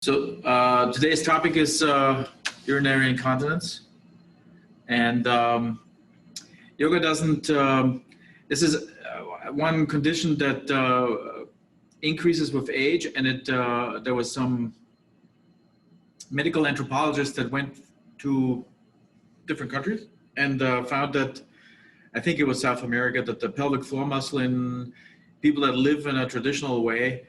So today's topic is urinary incontinence, and yoga doesn't. This is one condition that increases with age, and there was some medical anthropologists that went to different countries and found that, I think it was South America, that the pelvic floor muscle in people that live in a traditional way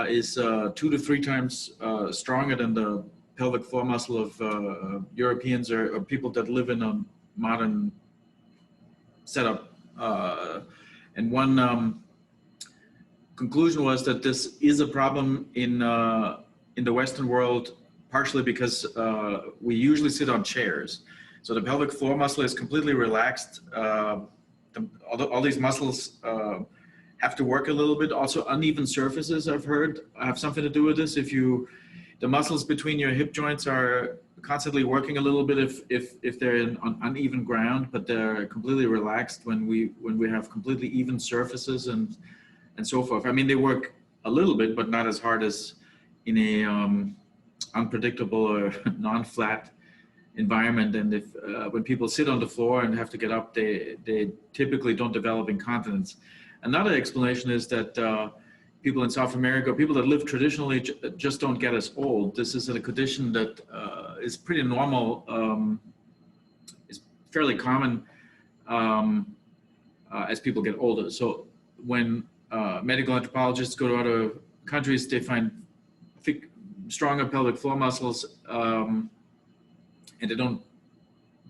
is 2 to 3 times stronger than the pelvic floor muscle of Europeans or people that live in a modern setup. And one conclusion was that this is a problem in the Western world, partially because we usually sit on chairs. So the pelvic floor muscle is completely relaxed. All these muscles have to work a little bit. Also, uneven surfaces, I've heard, have something to do with this. The muscles between your hip joints are constantly working a little bit if they're on uneven ground, but they're completely relaxed when we have completely even surfaces and so forth. I mean, they work a little bit, but not as hard as in a unpredictable or non-flat environment. And when people sit on the floor and have to get up, they typically don't develop incontinence. Another explanation is that people in South America, people that live traditionally, just don't get as old. This is a condition that is pretty normal, is fairly common as people get older. So when medical anthropologists go to other countries, they find stronger pelvic floor muscles, and they don't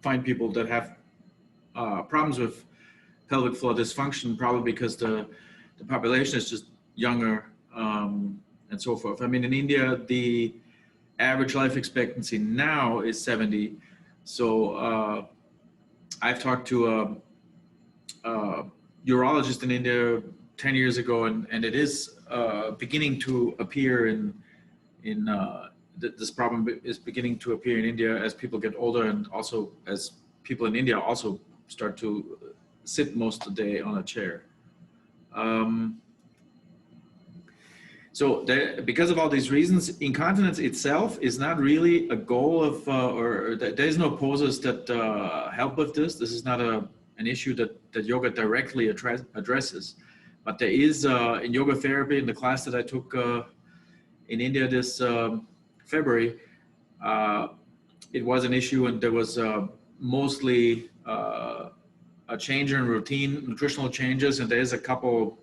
find people that have problems with pelvic floor dysfunction, probably because the population is just younger and so forth. I mean, in India, the average life expectancy now is 70. So I've talked to a urologist in India 10 years ago, and it is beginning to appear this problem is beginning to appear in India as people get older, and also as people in India also start to sit most of the day on a chair. So because of all these reasons, incontinence itself is not really a goal of, or there's no poses that help with this. This is not an issue that yoga directly addresses. But there is, in yoga therapy, in the class that I took in India this February, it was an issue, and there was mostly a change in routine, nutritional changes, and there's a couple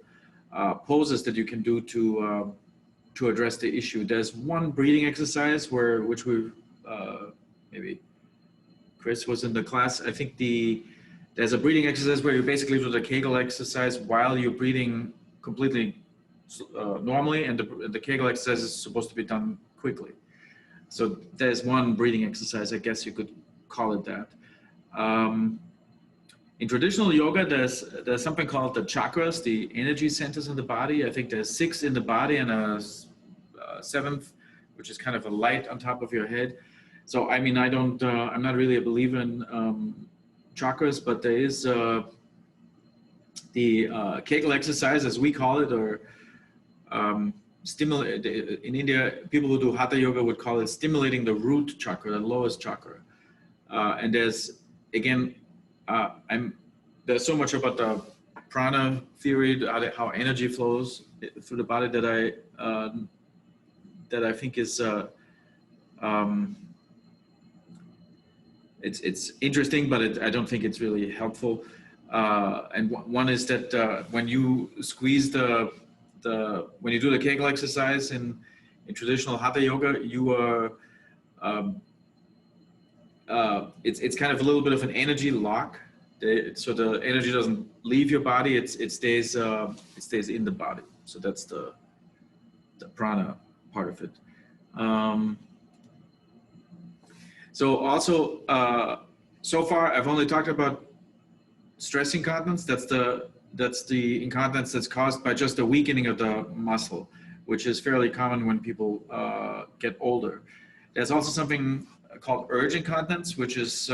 poses that you can do to address the issue. There's one breathing exercise which we maybe Chris was in the class. I think there's a breathing exercise where you basically do the Kegel exercise while you're breathing completely normally, and the Kegel exercise is supposed to be done quickly. So there's one breathing exercise, I guess you could call it that. In traditional yoga, there's something called the chakras, the energy centers in the body. I think there's 6 in the body and a 7th, which is kind of a light on top of your head. So I mean, I'm not really a believer in chakras, but there is the Kegel exercise, as we call it, or stimulate. In India, people who do hatha yoga would call it stimulating the root chakra, the lowest chakra. And there's, again, there's so much about the prana theory, how energy flows through the body, that I think is it's interesting, but I don't think it's really helpful. And one is that when you squeeze when you do the Kegel exercise in traditional hatha yoga, you are it's kind of a little bit of an energy lock. So the energy doesn't leave your body; it stays in the body. So that's the prana part of it. So also, so far I've only talked about stress incontinence. That's the incontinence that's caused by just a weakening of the muscle, which is fairly common when people get older. There's also something called urge incontinence, which is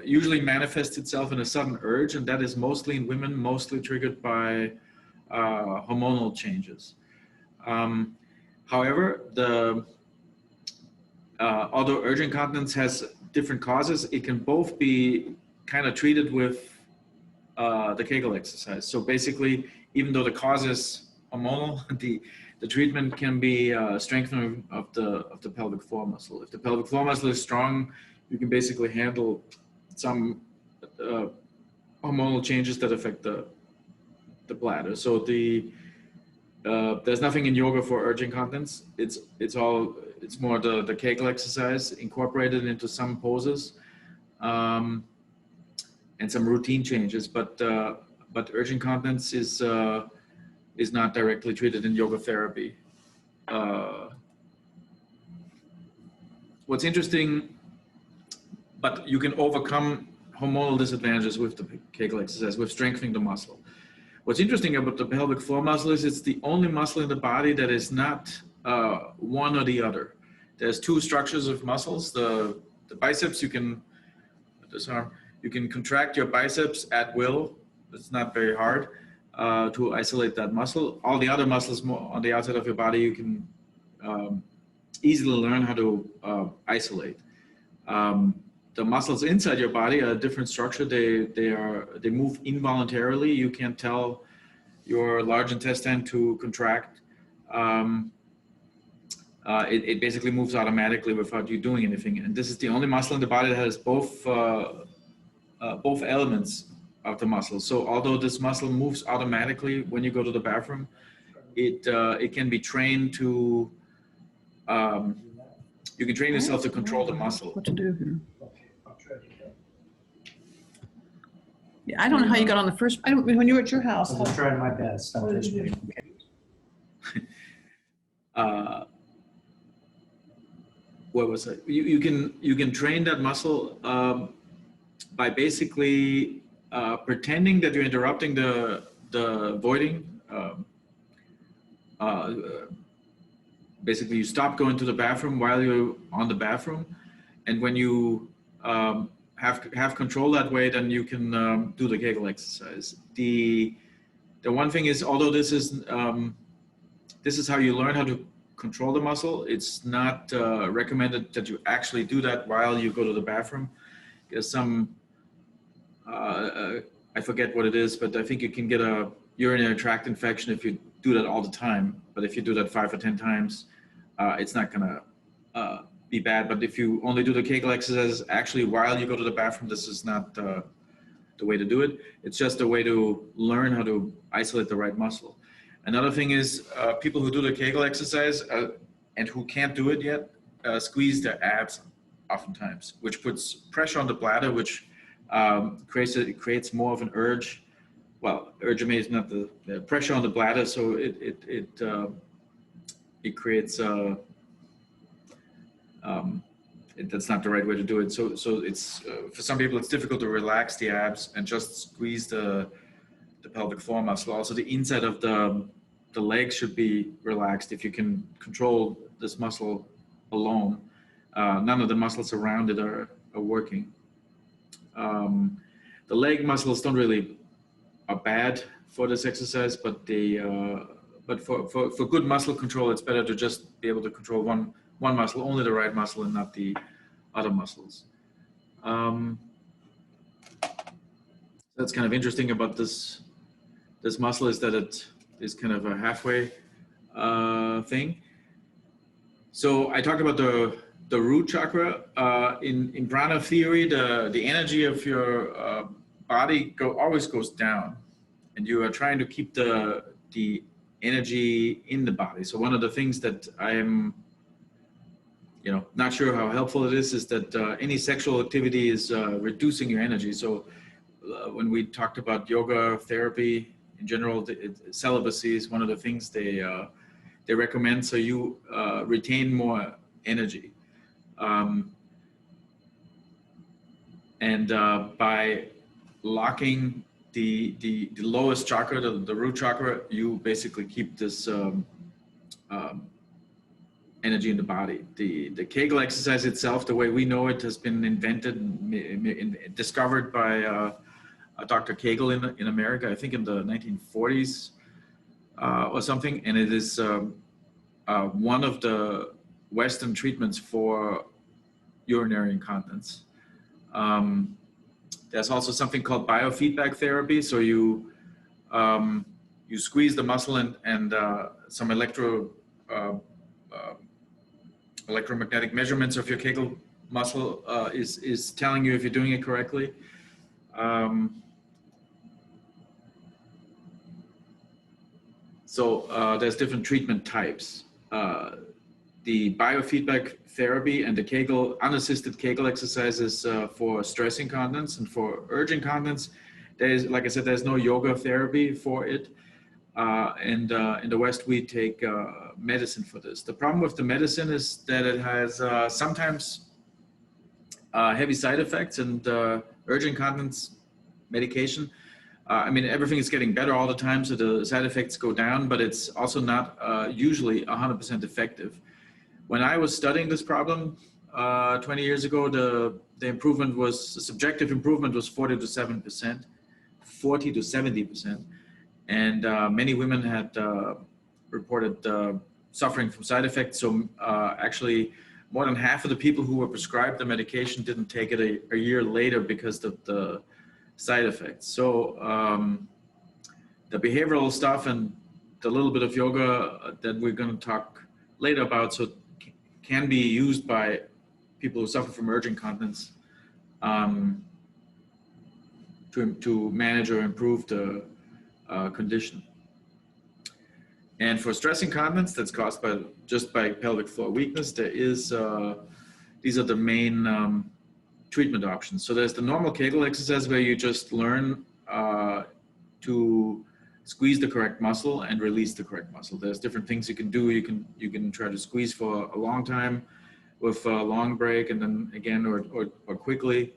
usually manifests itself in a sudden urge, and that is mostly in women, mostly triggered by hormonal changes. However, although urgent incontinence has different causes, it can both be kind of treated with the Kegel exercise. So basically, even though the cause is hormonal, the treatment can be strengthening of the pelvic floor muscle. If the pelvic floor muscle is strong, you can basically handle some hormonal changes that affect the bladder. So there's nothing in yoga for urgent incontinence. It's more the Kegel exercise incorporated into some poses, and some routine changes. But urgent incontinence is not directly treated in yoga therapy. What's interesting, but you can overcome hormonal disadvantages with the Kegel exercise, with strengthening the muscle. What's interesting about the pelvic floor muscle is it's the only muscle in the body that is not one or the other. There's two structures of muscles. The biceps, you can contract your biceps at will. It's not very hard to isolate that muscle. All the other muscles on the outside of your body, you can easily learn how to isolate. The muscles inside your body are a different structure. They move involuntarily. You can't tell your large intestine to contract. It basically moves automatically without you doing anything. And this is the only muscle in the body that has both elements of the muscle. So although this muscle moves automatically when you go to the bathroom, it can be trained to. You can train yourself to control the muscle. What to do here? Yeah, I don't know how you got on the first. When you were at your house. I was trying my best. What did you do? What was it? You can train that muscle by basically pretending that you're interrupting the voiding. Basically, you stop going to the bathroom while you're on the bathroom, and when you have control that way, then you can do the Kegel exercise. The one thing is, although this is how you learn how to control the muscle, it's not recommended that you actually do that while you go to the bathroom, because I forget what it is, but I think you can get a urinary tract infection if you do that all the time. But if you do that 5 or 10 times, it's not gonna be bad. But if you only do the Kegel exercises actually while you go to the bathroom, this is not the way to do it. It's just a way to learn how to isolate the right muscle. Another thing is people who do the Kegel exercise and who can't do it yet squeeze their abs oftentimes, which puts pressure on the bladder, which creates more of an urge. Well, urge is not the pressure on the bladder, so it creates that's not the right way to do it. So it's for some people it's difficult to relax the abs and just squeeze the pelvic floor muscle. Also, the inside of the legs should be relaxed if you can control this muscle alone. None of the muscles around it are working. The leg muscles are bad for this exercise, but for good muscle control, it's better to just be able to control one muscle, only the right muscle, and not the other muscles. That's kind of interesting about this muscle, is that it is kind of a halfway thing. So I talked about the root chakra. In prana theory, the energy of your body always goes down, and you are trying to keep the energy in the body. So one of the things that I am not sure how helpful it is that any sexual activity is reducing your energy. So when we talked about yoga therapy in general, celibacy is one of the things they recommend, so you retain more energy. And by locking the lowest chakra, the root chakra, you basically keep this energy in the body. The Kegel exercise itself, the way we know it, has been discovered by Dr. Kegel in America, I think in the 1940s or something, and it is one of Western treatments for urinary incontinence. There's also something called biofeedback therapy. So you squeeze the muscle and some electromagnetic measurements of your Kegel muscle is telling you if you're doing it correctly. So there's different treatment types. The biofeedback therapy and the Kegel, unassisted Kegel exercises for stress incontinence and for urge incontinence. There's, like I said, there's no yoga therapy for it. And in the West, we take medicine for this. The problem with the medicine is that it has sometimes heavy side effects, and urge incontinence medication. I mean, everything is getting better all the time, so the side effects go down, but it's also not usually 100% effective. When I was studying this problem 20 years ago, the improvement was, the subjective improvement was 40 to 70%, and many women had reported suffering from side effects. So actually, more than half of the people who were prescribed the medication didn't take it a year later because of the side effects. So the behavioral stuff and the little bit of yoga that we're going to talk later about, so can be used by people who suffer from urge incontinence to manage or improve the condition. And for stress incontinence that's caused by pelvic floor weakness, there is these are the main treatment options. So there's the normal Kegel exercise where you just learn to squeeze the correct muscle and release the correct muscle. There's different things you can do. You can try to squeeze for a long time with a long break, and then again or quickly,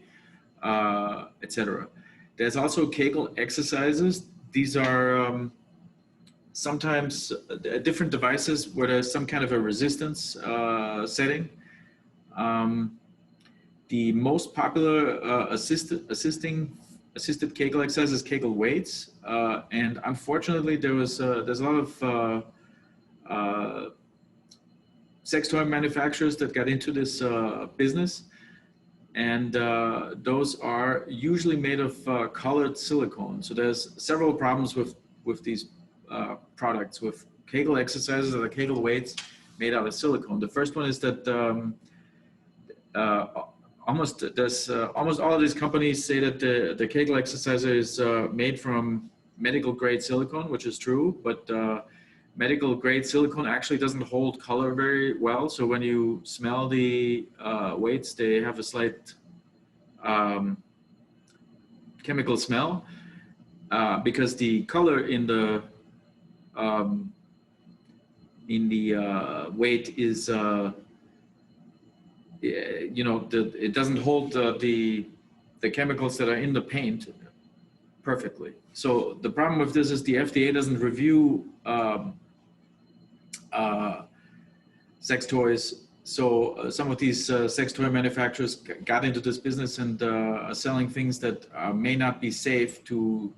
etc. There's also Kegel exercises. These are sometimes different devices where there's some kind of a resistance setting. The most popular assisted Kegel exercise is Kegel weights, and unfortunately there's a lot of sex toy manufacturers that got into this business, and those are usually made of colored silicone. So there's several problems with these products, with Kegel exercises or the Kegel weights made out of silicone. The first one is that almost all of these companies say that the Kegel exerciser is made from medical grade silicone, which is true, but medical grade silicone actually doesn't hold color very well. So when you smell the weights, they have a slight chemical smell because the color in the weight is it doesn't hold the chemicals that are in the paint perfectly. So the problem with this is the FDA doesn't review sex toys. So some of these sex toy manufacturers got into this business and are selling things that may not be safe to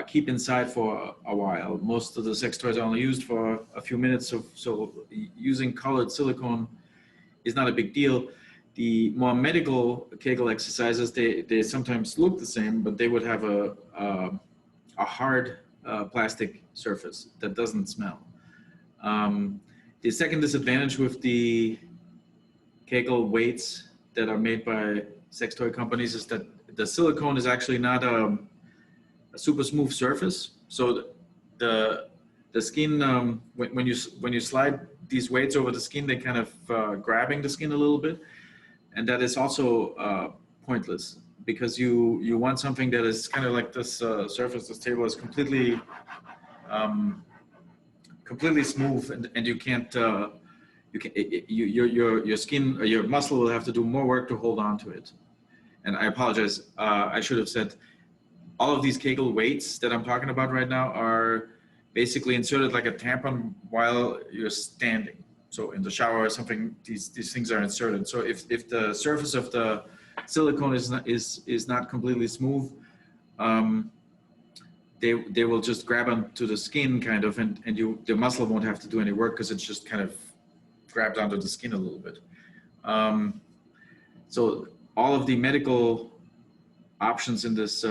keep inside for a while. Most of the sex toys are only used for a few minutes, so using colored silicone is not a big deal. The more medical Kegel exercises, they sometimes look the same, but they would have a hard plastic surface that doesn't smell. The second disadvantage with the Kegel weights that are made by sex toy companies is that the silicone is actually not a super smooth surface. So the skin, when you slide these weights over the skin, they kind of grabbing the skin a little bit, and that is also pointless because you want something that is kind of like this surface. This table is completely smooth, and you can't your skin or your muscle will have to do more work to hold on to it. And I apologize, I should have said all of these Kegel weights that I'm talking about right now are basically inserted like a tampon while you're standing. So in the shower or something, these things are inserted. So if the surface of the silicone is not completely smooth, they will just grab onto the skin kind of, and the muscle won't have to do any work because it's just kind of grabbed onto the skin a little bit. So all of the medical options in this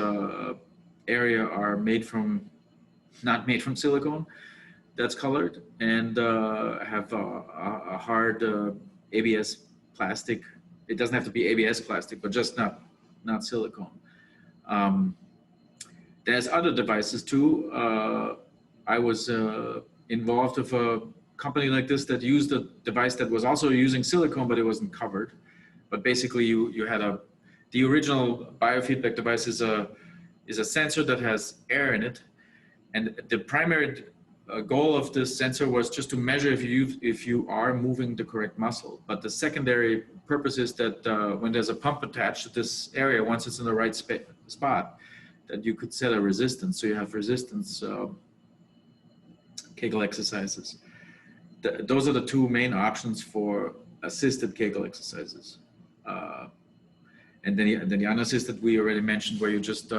area are not made from silicone that's colored, and have a hard ABS plastic. It doesn't have to be ABS plastic, but just not silicone. There's other devices too. I was involved with a company like this that used a device that was also using silicone, but it wasn't covered. But basically, you had the original biofeedback device is a sensor that has air in it, and the primary goal of this sensor was just to measure if you are moving the correct muscle. But the secondary purpose is that when there's a pump attached to this area, once it's in the right spot, that you could set a resistance. So you have resistance Kegel exercises. Those are the two main options for assisted Kegel exercises. And then the unassisted we already mentioned, where you just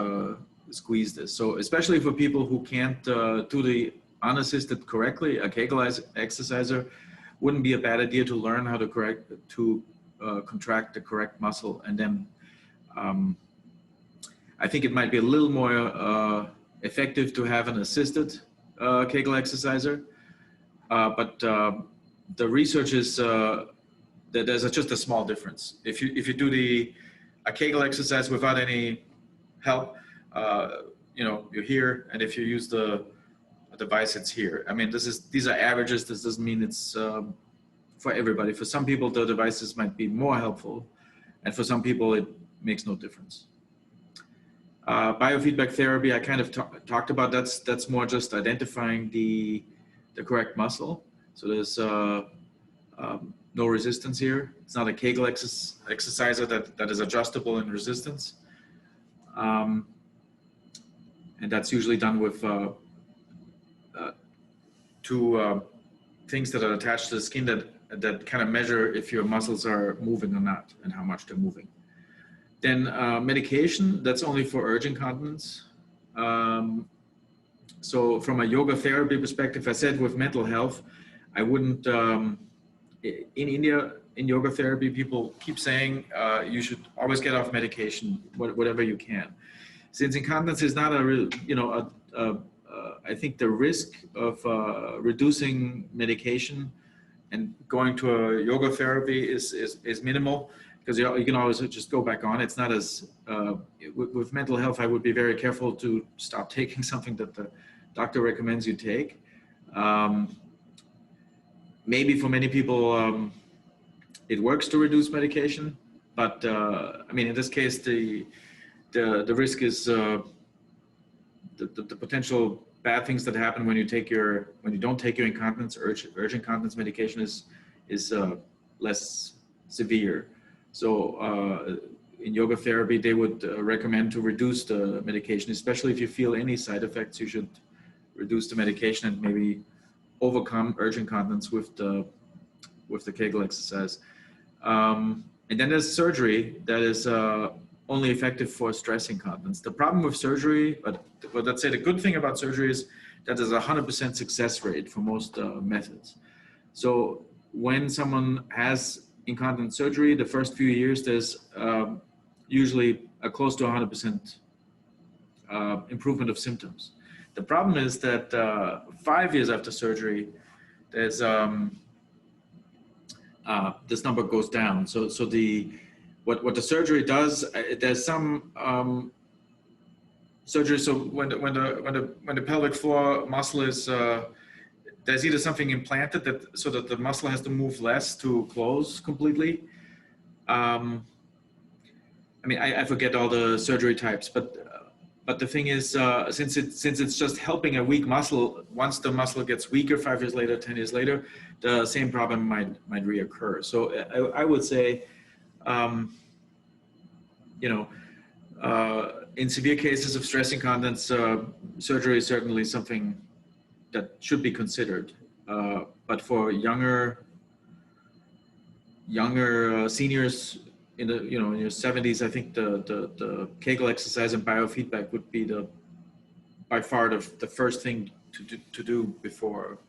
squeeze this. So especially for people who can't do the unassisted correctly, a Kegel exerciser wouldn't be a bad idea to learn how to contract the correct muscle. And then I think it might be a little more effective to have an assisted Kegel exerciser. But the research is that there's just a small difference. If you do a Kegel exercise without any help, you're here, and if you use the device, it's here. I mean, these are averages. This doesn't mean it's for everybody. For some people, the devices might be more helpful, and for some people, it makes no difference. Biofeedback therapy, I kind of talked about. That's more just identifying the correct muscle. So there's no resistance here. It's not a Kegel exerciser that is adjustable in resistance. And that's usually done with two things that are attached to the skin that kind of measure if your muscles are moving or not, and how much they're moving. Then medication, that's only for urge incontinence. So from a yoga therapy perspective, I said with mental health, I wouldn't, in India, in yoga therapy, people keep saying you should always get off medication, whatever you can. Since incontinence is not I think the risk of reducing medication and going to a yoga therapy is minimal, because you can always just go back on. It's not as, with mental health, I would be very careful to stop taking something that the doctor recommends you take. Maybe for many people, it works to reduce medication, but I mean, in this case, the risk is the potential bad things that happen when you don't take your incontinence urge incontinence medication is less severe. So in yoga therapy, they would recommend to reduce the medication, especially if you feel any side effects. You should reduce the medication and maybe overcome urge incontinence with the Kegel exercise. And then there's surgery that is only effective for stress incontinence. The problem with surgery, but let's say the good thing about surgery is that there's a 100% success rate for most methods. So when someone has incontinence surgery, the first few years, there's usually a close to 100% improvement of symptoms. The problem is that 5 years after surgery, there's this number goes down. So what the surgery does, there's some surgery. So when the pelvic floor muscle is there's either something implanted so that the muscle has to move less to close completely. I mean, I forget all the surgery types, but the thing is, since it's just helping a weak muscle, once the muscle gets weaker 5 years later, 10 years later, the same problem might reoccur. So I would say, in severe cases of stress incontinence, surgery is certainly something that should be considered. But for younger seniors in your 70s, I think the Kegel exercise and biofeedback would be by far the first thing to do before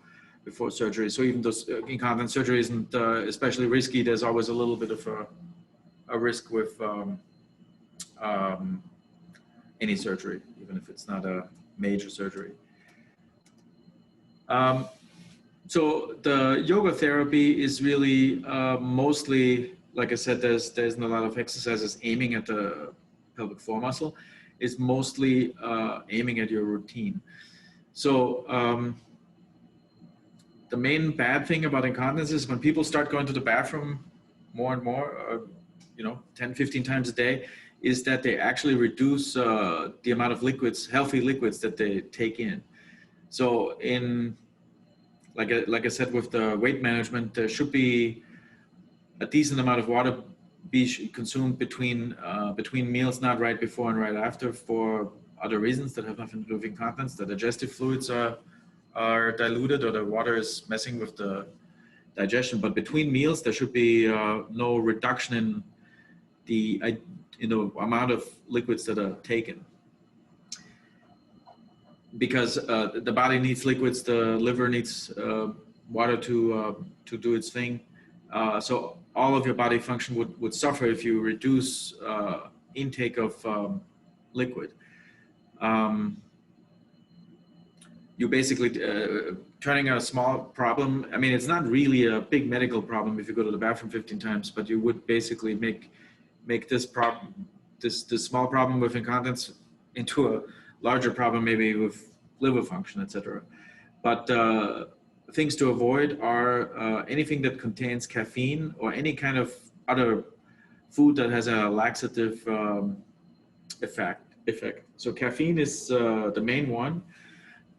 before surgery. So even though incontinence surgery isn't especially risky, there's always a little bit of a risk with any surgery, even if it's not a major surgery. So the yoga therapy is really mostly, like I said, there's a lot of exercises aiming at the pelvic floor muscle. It's mostly aiming at your routine. So the main bad thing about incontinence is when people start going to the bathroom more and more, 10, 15 times a day, is that they actually reduce the amount of liquids, healthy liquids that they take in. So like I said, with the weight management, there should be a decent amount of water be consumed between meals, not right before and right after, for other reasons that have nothing to do with incontinence. The digestive fluids are diluted, or the water is messing with the digestion. But between meals, there should be no reduction in the amount of liquids that are taken. Because the body needs liquids, the liver needs water to do its thing. So all of your body function would suffer if you reduce intake of liquid. You basically turning a small problem. I mean, it's not really a big medical problem if you go to the bathroom 15 times, but you would basically make this problem, this small problem with incontinence, into a larger problem, maybe with liver function, etc. But things to avoid are anything that contains caffeine or any kind of other food that has a laxative effect. So caffeine is the main one.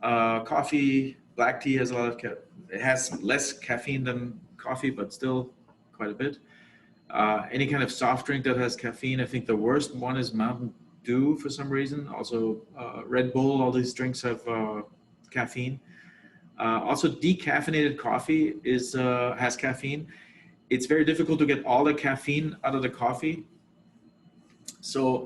Coffee, black tea has a lot of it has less caffeine than coffee, but still quite a bit. Any kind of soft drink that has caffeine. I think the worst one is Mountain Dew for some reason. Also Red Bull, all these drinks have caffeine. Also decaffeinated coffee has caffeine. It's very difficult to get all the caffeine out of the coffee. So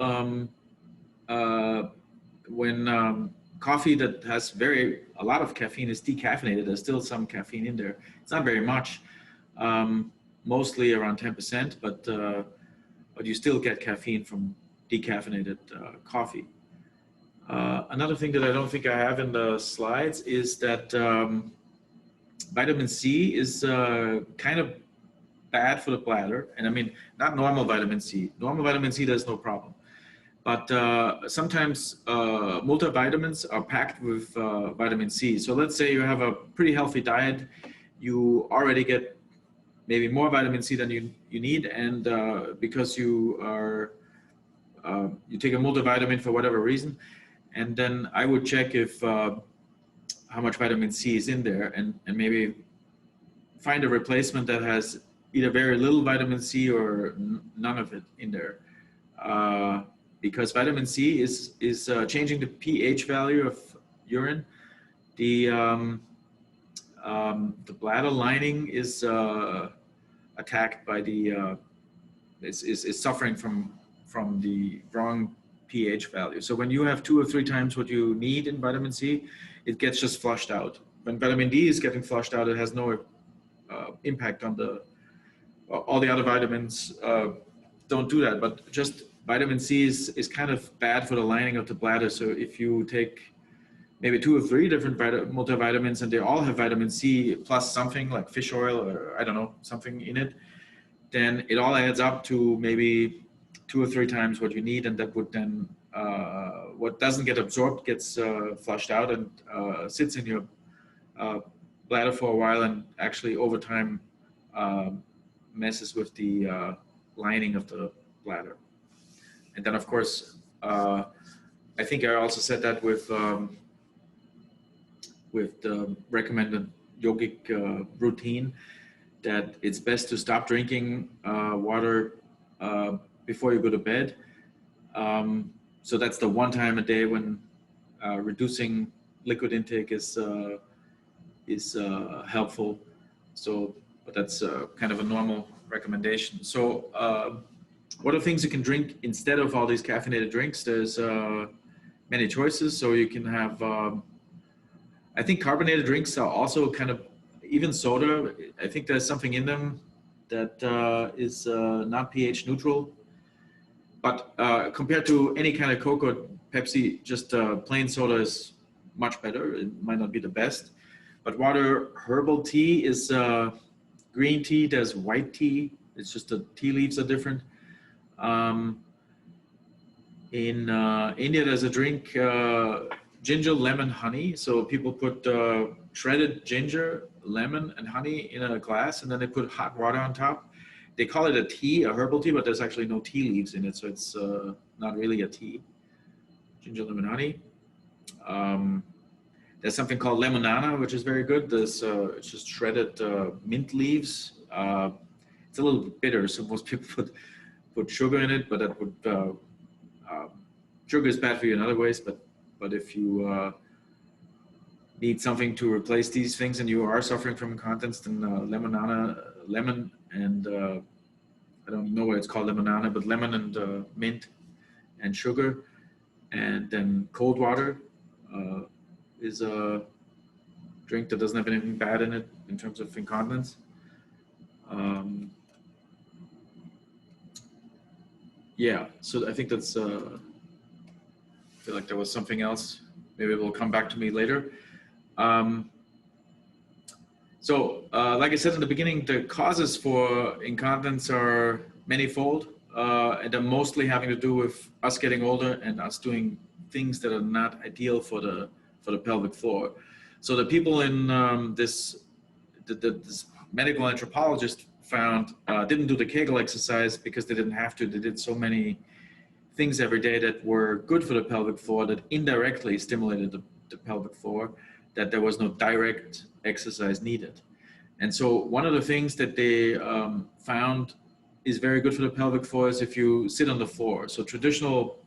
when coffee that has a lot of caffeine is decaffeinated, there's still some caffeine in there. It's not very much, mostly around 10%, but you still get caffeine from decaffeinated coffee. Another thing that I don't think I have in the slides is that vitamin C is kind of bad for the bladder. And I mean, not normal vitamin C. Normal vitamin C, there's no problem. But sometimes multivitamins are packed with vitamin C. So let's say you have a pretty healthy diet. You already get maybe more vitamin C than you need. And because you take a multivitamin for whatever reason, and then I would check if how much vitamin C is in there, and maybe find a replacement that has either very little vitamin C or none of it in there. Because vitamin C is changing the pH value of urine. The bladder lining is attacked by is suffering from the wrong pH value. So when you have 2 or 3 times what you need in vitamin C, it gets just flushed out. When vitamin D is getting flushed out, it has no impact on all the other vitamins. Don't do that, but just vitamin C is kind of bad for the lining of the bladder. So if you take maybe 2 or 3 different multivitamins and they all have vitamin C plus something like fish oil or I don't know, something in it, then it all adds up to maybe 2 or 3 times what you need, and that would then what doesn't get absorbed gets flushed out and sits in your bladder for a while, and actually over time messes with the lining of the bladder. And then of course I think I also said that with the recommended yogic routine, that it's best to stop drinking water before you go to bed. So that's the one time a day when reducing liquid intake is helpful. So, but that's kind of a normal recommendation. So what are things you can drink instead of all these caffeinated drinks? There's many choices. So you can have, I think carbonated drinks are also kind of even soda, I think there's something in them that is not pH neutral. But compared to any kind of Coke or Pepsi, just plain soda is much better. It might not be the best. But water herbal tea is green tea. There's white tea. It's just the tea leaves are different. In India, there's a drink, ginger, lemon, honey. So people put shredded ginger, lemon, and honey in a glass, and then they put hot water on top. They call it a tea, a herbal tea, but there's actually no tea leaves in it, so it's not really a tea. Ginger, lemon, honey. There's something called lemonana, which is very good. There's it's just shredded mint leaves. It's a little bit bitter, so most people put sugar in it, but that would sugar is bad for you in other ways. But if you need something to replace these things and you are suffering from incontinence, then lemonana, lemon, and I don't know why it's called lemonana, but lemon and mint and sugar, and then cold water is a drink that doesn't have anything bad in it in terms of incontinence. Yeah, so I think that's, I feel like there was something else. Maybe it will come back to me later. Like I said in the beginning, the causes for incontinence are manifold, and they're mostly having to do with us getting older and us doing things that are not ideal for the pelvic floor. So the people in this medical anthropologist found didn't do the Kegel exercise because they didn't have to. They did so many things every day that were good for the pelvic floor that indirectly stimulated the pelvic floor, that there was no direct exercise needed. And so one of the things that they found is very good for the pelvic floor is if you sit on the floor. So traditional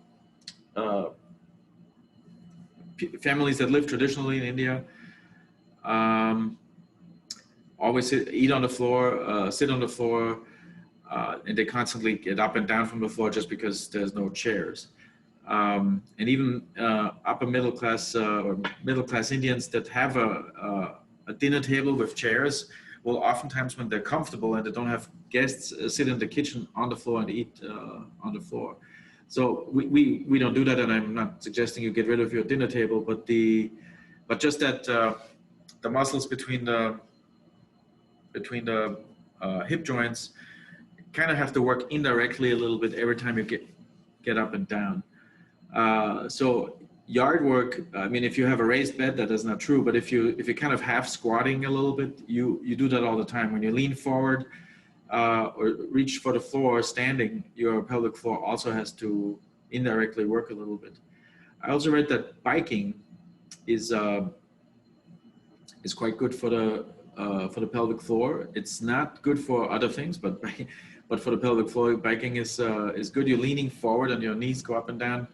families that live traditionally in India always eat on the floor, sit on the floor, and they constantly get up and down from the floor just because there's no chairs. And even upper middle class or middle class Indians that have a dinner table with chairs will oftentimes, when they're comfortable and they don't have guests, sit in the kitchen on the floor and eat on the floor. So we don't do that, and I'm not suggesting you get rid of your dinner table, but just that the muscles between the hip joints kind of have to work indirectly a little bit every time you get up and down. So yard work, I mean, if you have a raised bed, that is not true, but if you're kind of half squatting a little bit, you do that all the time. When you lean forward or reach for the floor standing, your pelvic floor also has to indirectly work a little bit. I also read that biking is quite good for the pelvic floor. It's not good for other things, but for the pelvic floor, biking is good. You're leaning forward and your knees go up and down.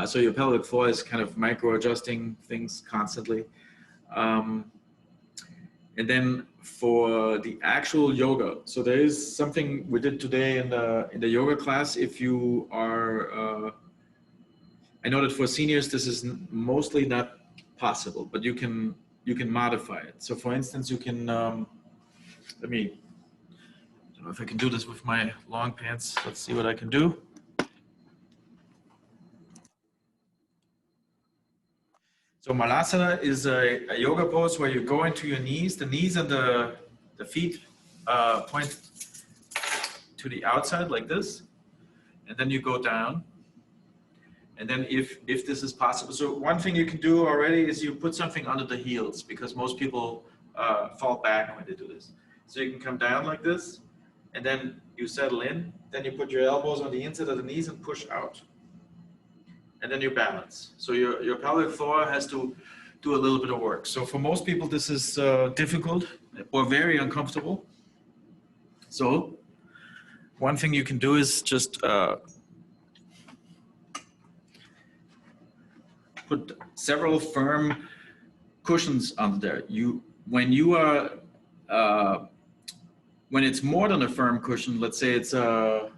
So your pelvic floor is kind of micro-adjusting things constantly. And then for the actual yoga, so there is something we did today in the yoga class. If you are, I know that for seniors this is mostly not possible, but you can modify it. So for instance, you can I don't know if I can do this with my long pants. Let's see what I can do. So Malasana is a yoga pose where you go into your knees. The knees and the feet point to the outside like this. And then you go down. And then if this is possible, so one thing you can do already is you put something under the heels, because most people fall back when they do this. So you can come down like this, and then you settle in. Then you put your elbows on the inside of the knees and push out. And then you balance. So your pelvic floor has to do a little bit of work. So for most people, this is difficult or very uncomfortable. So one thing you can do is just put several firm cushions under there. When it's more than a firm cushion, let's say it's a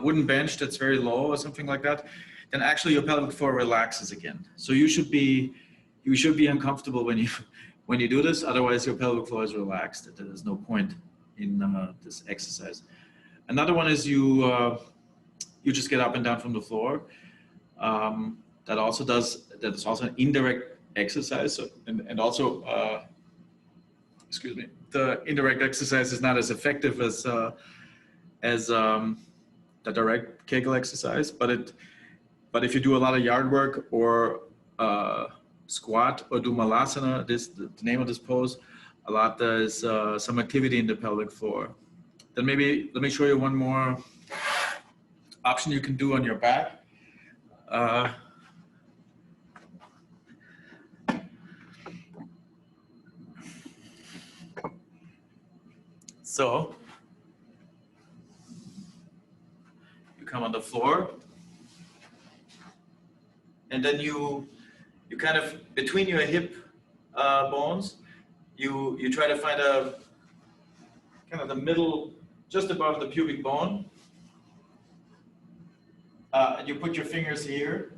wooden bench that's very low or something like that, then actually your pelvic floor relaxes again. So you should be uncomfortable when when you do this. Otherwise, your pelvic floor is relaxed. There's no point in this exercise. Another one is you just get up and down from the floor. That is also an indirect exercise. So, and also, excuse me, the indirect exercise is not as effective as the direct Kegel exercise, but if you do a lot of yard work or squat or do Malasana, the name of this pose, a lot, there's some activity in the pelvic floor. Then maybe let me show you one more option you can do on your back. So you come on the floor, and then you kind of, between your hip bones, you try to find a kind of the middle, just above the pubic bone. And you put your fingers here,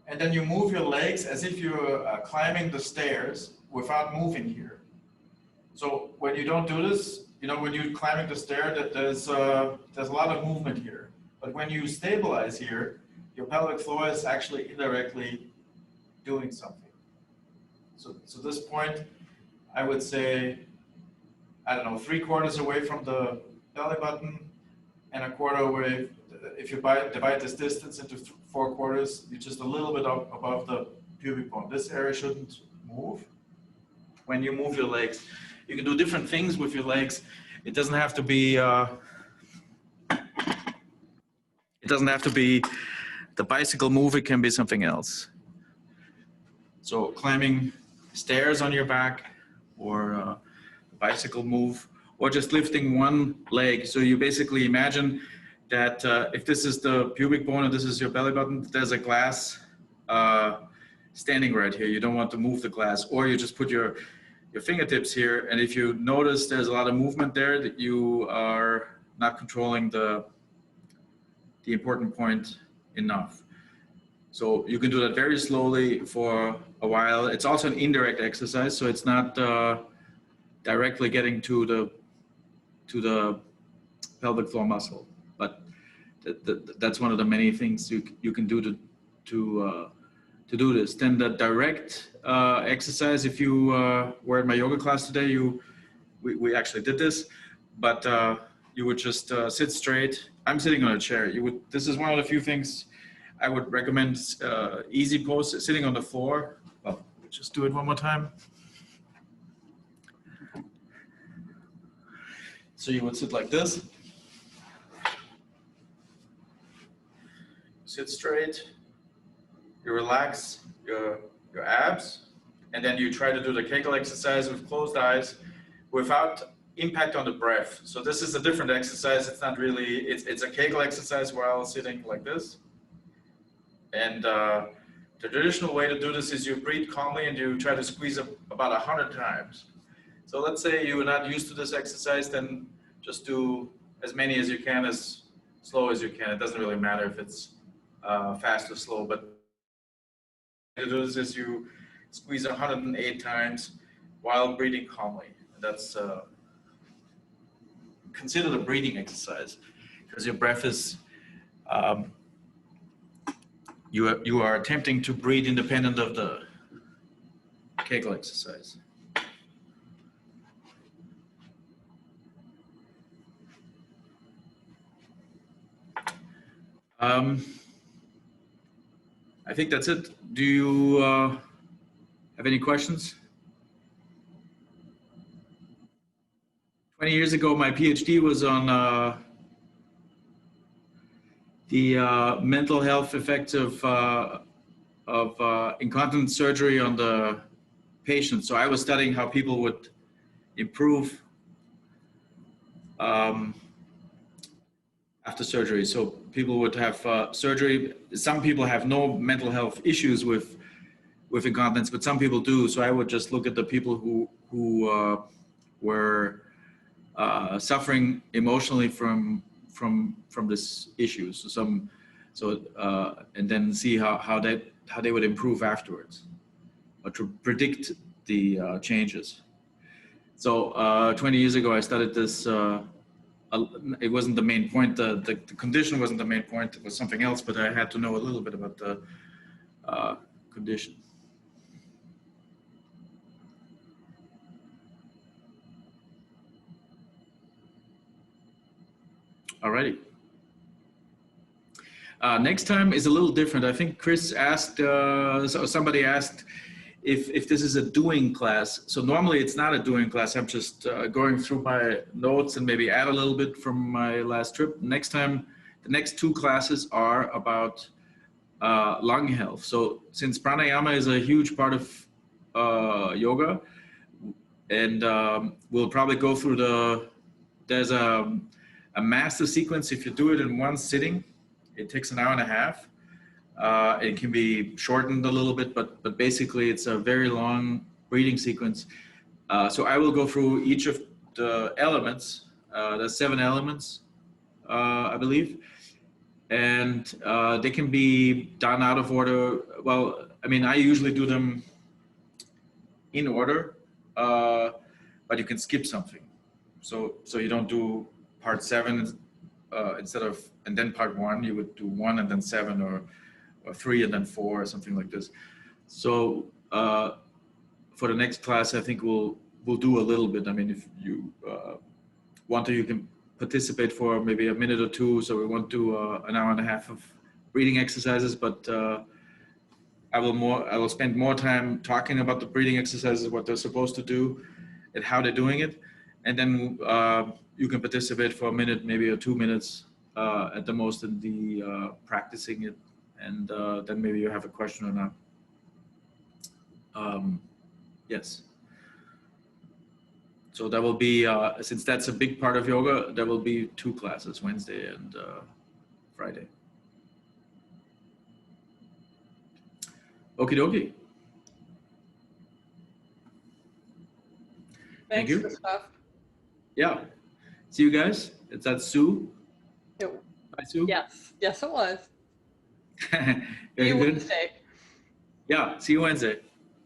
and then you move your legs as if you're climbing the stairs without moving here. So when you don't do this, you know, when you're climbing the stair, that there's a lot of movement here. But when you stabilize here, your pelvic floor is actually indirectly doing something. So this point, I would say, I don't know, 3/4 away from the belly button and 1/4 away. If you divide this distance into 4/4, you're just a little bit above the pubic bone. This area shouldn't move. When you move your legs, you can do different things with your legs. It doesn't have to be. It doesn't have to be the bicycle move. It can be something else. So climbing stairs on your back, or bicycle move, or just lifting one leg. So you basically imagine that if this is the pubic bone and this is your belly button, there's a glass standing right here. You don't want to move the glass, or you just put your fingertips here. And if you notice there's a lot of movement there, that you are not controlling the important point enough. So you can do that very slowly for a while. It's also an indirect exercise, so it's not directly getting to the pelvic floor muscle, but that's one of the many things you can do to do this. Then the direct exercise, if you were in my yoga class today, we actually did this, but you would just sit straight. I'm sitting on a chair. This is one of the few things I would recommend. Easy pose, sitting on the floor. Well, just do it one more time. So you would sit like this. Sit straight. You relax your abs, and then you try to do the Kegel exercise with closed eyes without impact on the breath. So this is a different exercise. It's not really, it's a Kegel exercise while sitting like this. And the traditional way to do this is you breathe calmly and you try to squeeze up about 100 times. So let's say you're not used to this exercise, then just do as many as you can, as slow as you can. It doesn't really matter if it's fast or slow, but to do this is you squeeze 108 times while breathing calmly. And that's considered a breathing exercise, because your breath is, you are attempting to breathe independent of the Kegel exercise. I think that's it. Do you have any questions? 20 years ago, my PhD was on the mental health effects of incontinence surgery on the patient. So I was studying how people would improve after surgery. So people would have surgery. Some people have no mental health issues with incontinence, but some people do. So I would just look at the people who were suffering emotionally from this issue. And then see how they would improve afterwards, or to predict the changes. So 20 years ago, I started this. It wasn't the main point. The condition wasn't the main point. It was something else, but I had to know a little bit about the condition. Alrighty. Next time is a little different. I think Chris asked, so somebody asked if this is a doing class. So normally it's not a doing class. I'm just going through my notes and maybe add a little bit from my last trip. Next time, the next 2 classes are about lung health. So since pranayama is a huge part of yoga, and we'll probably go through there's a master sequence. If you do it in one sitting, it takes an hour and a half. It can be shortened a little bit, but basically it's a very long breathing sequence. So I will go through each of the elements, the 7 elements, I believe. And they can be done out of order. Well, I mean, I usually do them in order, but you can skip something. So you don't do part 7 instead of, and then part 1, you would do 1 and then 7, or 3 and then 4, or something like this. So for the next class, I think we'll do a little bit. I mean, if you want to, you can participate for maybe a minute or 2. So we won't do an hour and a half of breathing exercises, but I will spend more time talking about the breathing exercises, what they're supposed to do and how they're doing it. And then you can participate for a minute, maybe 2 minutes at the most in the practicing it. And then maybe you have a question or not. Yes. So that will be, since that's a big part of yoga, there will be 2 classes, Wednesday and Friday. Okie dokie. Thank you. Christoph. Yeah. See you guys. Is that Sue? It, Hi, Sue. yes, yes, it was. Very See you good. Wednesday. Yeah. See you Wednesday.